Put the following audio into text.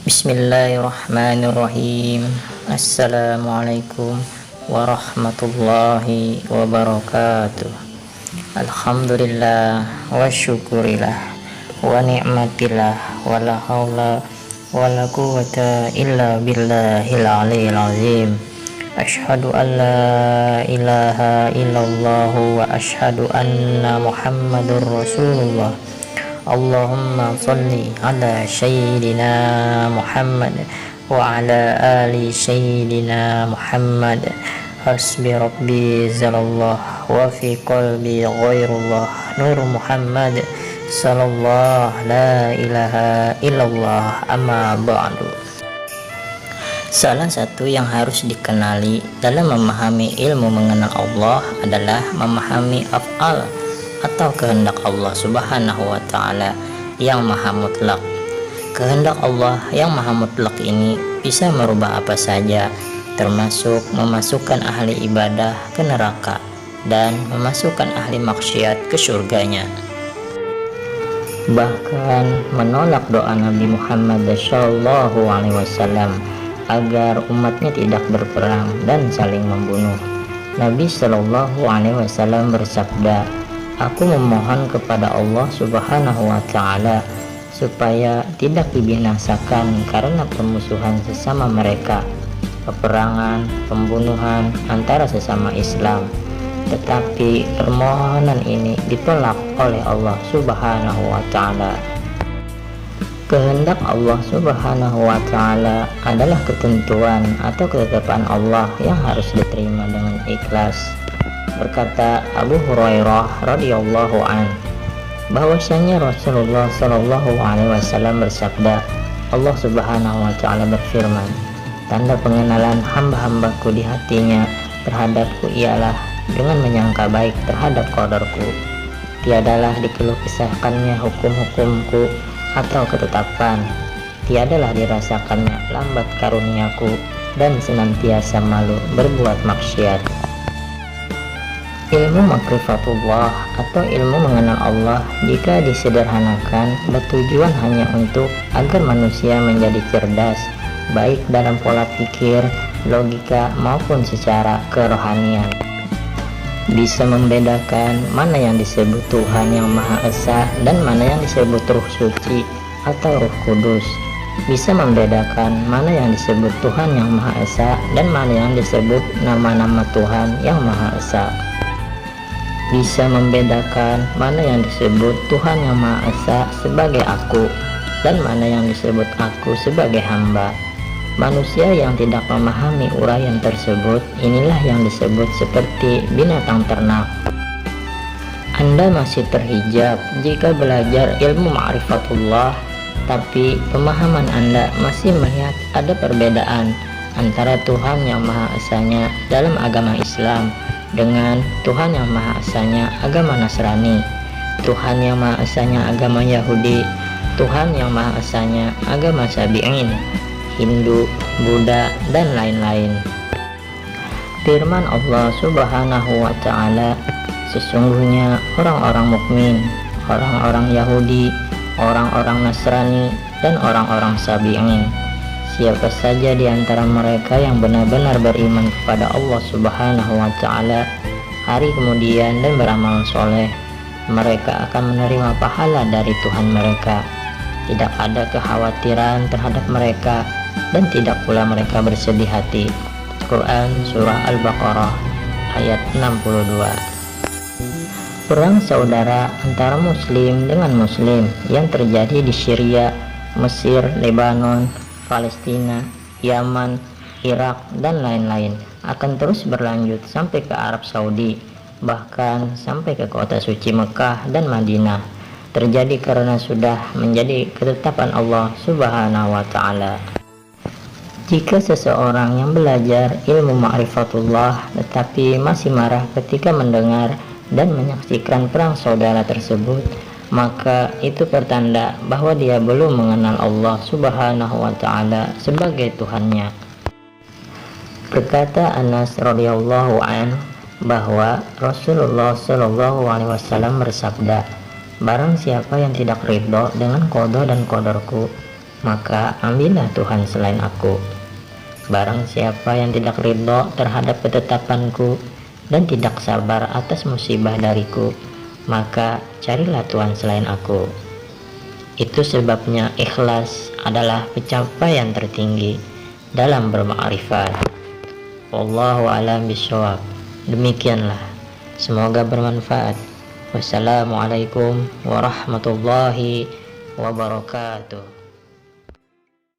Bismillahirrahmanirrahim. Assalamualaikum warahmatullahi wabarakatuh. Alhamdulillah wa syukurillah wa ni'matillah wa la hawla wa la quwwata illa billahil aliyyil azim. Asyhadu an la ilaha illallah wa asyhadu anna Muhammadur Rasulullah. Allahumma salli ala sayyidina Muhammad wa ala ali sayyidina Muhammad. Hasbi rabbi zalallah wa fi qalbi ghairullah nur Muhammad sallallahu la ilaha illallah amma ba'du. Salah satu yang harus dikenali dalam memahami ilmu mengenal Allah adalah memahami af'al atau kehendak Allah Subhanahu wa Ta'ala yang maha mutlak. Kehendak Allah yang maha mutlak ini bisa merubah apa saja, termasuk memasukkan ahli ibadah ke neraka dan memasukkan ahli maksiat ke surganya. Bahkan menolak doa Nabi Muhammad SAW agar umatnya tidak berperang dan saling membunuh. Nabi SAW bersabda, "Aku memohon kepada Allah Subhanahu wa Ta'ala supaya tidak dibinasakan karena permusuhan sesama mereka, peperangan, pembunuhan antara sesama Islam." Tetapi permohonan ini ditolak oleh Allah Subhanahu wa Ta'ala. Kehendak Allah Subhanahu wa Ta'ala adalah ketentuan atau ketetapan Allah yang harus diterima dengan ikhlas. Berkata Abu Hurairah radhiyallahu an bahwasanya Rasulullah Shallallahu alaihi wasallam bersabda, Allah Subhanahu wa Ta'ala berfirman, tanda pengenalan hamba-hambaku di hatinya terhadapku ialah dengan menyangka baik terhadap qadarku. Tiadalah dikeluh kesahkannya hukum-hukumku atau ketetapan, tiadalah dirasakannya lambat karuniaku, dan senantiasa malu berbuat maksiat. Ilmu makrifatullah atau ilmu mengenal Allah jika disederhanakan bertujuan hanya untuk agar manusia menjadi cerdas, baik dalam pola pikir, logika maupun secara kerohanian. Bisa membedakan mana yang disebut Tuhan yang Maha Esa dan mana yang disebut Ruh Suci atau Ruh Kudus. Bisa membedakan mana yang disebut Tuhan yang Maha Esa dan mana yang disebut nama-nama Tuhan yang Maha Esa. Bisa membedakan mana yang disebut Tuhan yang Maha Esa sebagai aku dan mana yang disebut aku sebagai hamba. Manusia yang tidak memahami uraian tersebut inilah yang disebut seperti binatang ternak. Anda masih terhijab jika belajar ilmu ma'rifatullah, tapi pemahaman Anda masih melihat ada perbedaan antara Tuhan yang Maha Esanya dalam agama Islam dengan Tuhan yang Maha Esanya agama Nasrani, Tuhan yang Maha Esanya agama Yahudi, Tuhan yang Maha Esanya agama Sabi'in, Hindu, Buddha, dan lain-lain. Firman Allah Subhanahu wa Ta'ala, sesungguhnya orang-orang mukmin, orang-orang Yahudi, orang-orang Nasrani, dan orang-orang Sabi'in, siapa saja di antara mereka yang benar-benar beriman kepada Allah Subhanahu wa Ta'ala hari kemudian dan beramal soleh, mereka akan menerima pahala dari Tuhan mereka. Tidak ada kekhawatiran terhadap mereka dan tidak pula mereka bersedih hati. Quran Surah Al-Baqarah ayat 62. Perang saudara antara muslim dengan muslim yang terjadi di Syria, Mesir, Lebanon, Palestina, Yaman, Irak, dan lain-lain akan terus berlanjut sampai ke Arab Saudi, bahkan sampai ke kota suci Mekah dan Madinah. Terjadi karena sudah menjadi ketetapan Allah Subhanahu wa Ta'ala. Jika seseorang yang belajar ilmu ma'rifatullah tetapi masih marah ketika mendengar dan menyaksikan perang saudara tersebut, maka itu pertanda bahwa dia belum mengenal Allah Subhanahu wa Ta'ala sebagai Tuhannya. Berkata Anas radhiyallahu anhu bahwa Rasulullah Shallallahu alaihi wasallam bersabda, barang siapa yang tidak ridho dengan qada dan qadarku, maka ambillah Tuhan selain aku. Barang siapa yang tidak ridho terhadap ketetapanku dan tidak sabar atas musibah dariku, maka carilah Tuhan selain aku. Itu sebabnya ikhlas adalah pencapaian tertinggi dalam bermakrifat. Wallahu a'lam bishawab. Demikianlah, semoga bermanfaat. Wassalamualaikum warahmatullahi wabarakatuh.